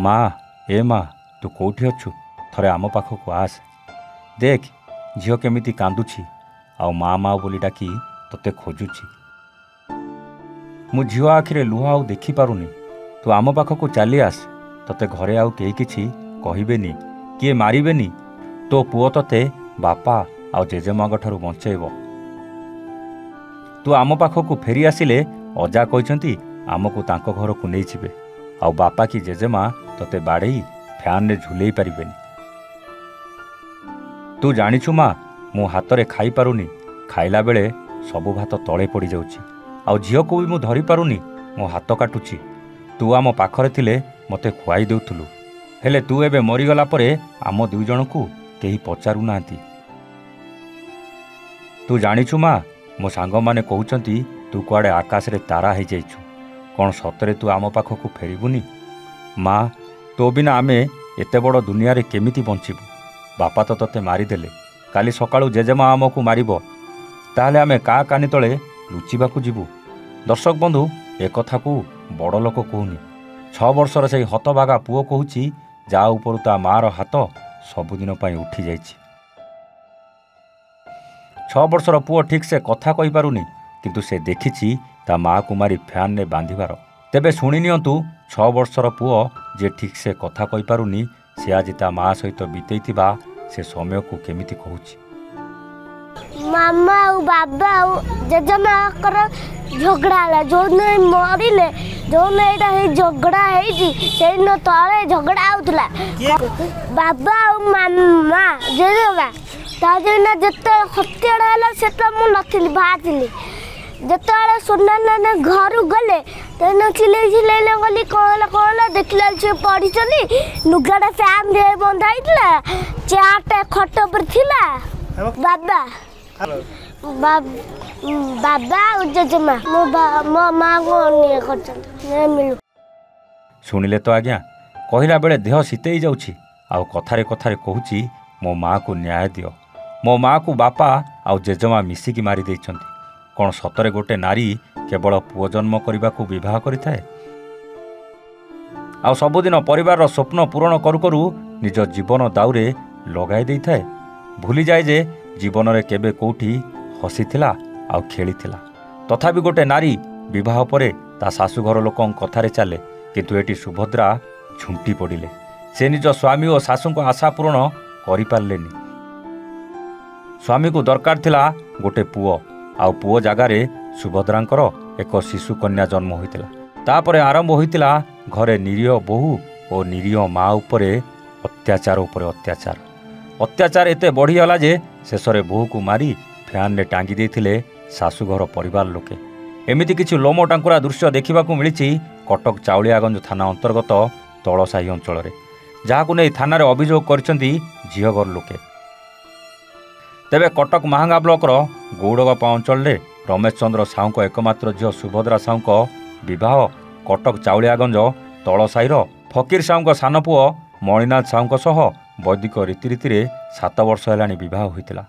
माँ ए माँ तू कौटी अच्छु थरे आम पाखक आस देख झील केमिति कांदुछि आउ माँ माँ बोली डाकी तोते खोजुछि। मु झील आखिरे लुह आउ देखि पारुनी तू आम पाखक चली आस तोते घरे आउ केही किछि कहिबेनी किए मारिबेनी तो पुओ तोते बापा आउ जेजेमाँ ठारू बंचेइब। तू आम पाखक फेरी आसिले अजा कहते आमको तांको घर को नहीं जिबे आउ बापा की जेजेमा तोते बाड़े फैन रे झुलई पारिबेनी। तू जानिछु माँ मु हाथ रे खाई पारुनी खाइला बेले सबु भात तले पड़ी जाउछि आउ झियो को भी मु धरी पारुनी मो हाथ काटुछि। तू आम पाखरे थिले मते खुआई देउथुलु हेले तू एबे मरीगला परे आम दुई जन को केही पचारु नांती। तू जानिछु माँ मो सांग माने कहउचंती तू कुआडे आकाश रे तारा हो जाइछु कौन सतरे तू आम पाखक फेरबुनी। माँ तो बिना आमे एते बड़ दुनिया रे केमिति बंचिबु बापा तो तोते मारिदेले काली सकाळु जेजेमा आमको मारिबो ताहले आमे का कानी तले लुचिबाकू जीवु। दर्शक बंधु ए कथा को बड़ लोक कहूनी 6 वर्षर से हतभागा पुओ कहूची जा ऊपर ता मार हाथ सबुदिन पाई उठी जाइछि। 6 वर्षर पुओ ठीक से कथा कहि पारुनी किंतु से देखिछि ता माँ को मारी फैन ने बांधिबार। तेबे शुणी नियंतु 6 वर्षर पुओ जे ठीक से कथा कहि पारुनी से आज ता माँ सहित बीतेइथिबा से समय को केमिति कहूछि। मामा और बाबा और जेजेमा कर झगड़ा है जो नहीं मरिले जो नहीं झगड़ा है न तले झगड़ा होता बाबा और मामा जेजेमा ताजना जते हत्या है से मु नथिली बाहर जिते सोना घर गले चिले चिले गली कौन देखला से पड़ी लुगाटा फैन दे बंधाई चारटा खट पर थिला बाबा बाबा और जेजेमा मो माँ को शुणिले तो आज्ञा कहला बेले देह शीतई जाउछि आउ कथारे कथारे कहूची मो माँ को न्याय दियो। मो माँ को बापा आउ जेजेमा मिसिकी मारी देइछंती कौन सतरे गोटे नारी केवल पुओ जन्म करने को विवाह करिथाए आउ सबुदिन परिवार स्वप्न पूरण करू करू निज जीवन दाउरे लगाई देई थाए भूली जाए जे जीवन रे केबे कोठी हसीथिला आउ खेलीथिला। तथापि गोटे नारी विवाह परे ता शाशुघर लोकन कथारे चले किंतु एटी सुभद्रा झुंटी पड़िले से निज स्वामी और शाशु को आशा पूरण करि पारलेनी। स्वामी को दरकार थिला गोटे पुओ आउ पुओ जगारे सुभद्रांकर एक शिशु कन्या जन्म होइतिला। तापरे आरंभ होइतिला घरे निरीह बोहू और निरीह माँ उपरे अत्याचार अत्याचार एते बढ़ीगला जे शेषरे बोहू को मारी फैन ने टांगी देथिले शाशुघर परिवार लोके। एमिति किछि लोम टांकुरा दृश्य देखिबाकू मिलिछि कटक चाउलियागंज थाना अंतर्गत तलसाही अंचल रे जहाकू नै थाना रे अभियोग करछंती झियोघर लोके। तेबे कटक महांगा ब्लॉकर गौड़गपा अंचल रे रमेश चंद्र साहू को एकमात्र झील सुभद्रा साहू को विवाह कटक चाउलियागंज तलसाहीर फकीर साहू को सान पुओ मणिनाथ साहू सह वैदिक रीतिरीति 7 वर्ष हेलानी विवाह होइतिला।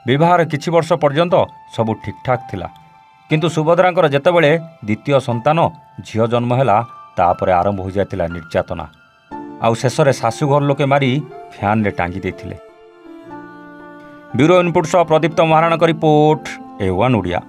विवाहर किछि वर्ष पर्यंत सबु ठीकठाक थिला किंतु सुभद्रांकर जेतेबेले द्वितीय संतान झील जन्म हैला तापरे आरंभ हो जायतिला निर्यातना आउ शेषरे शाशुघर लोके मारी फैन रे टांगी देथिले। ब्यूरो इनपुट सह प्रदीप्त महाराणा का रिपोर्ट A1 ओडिया।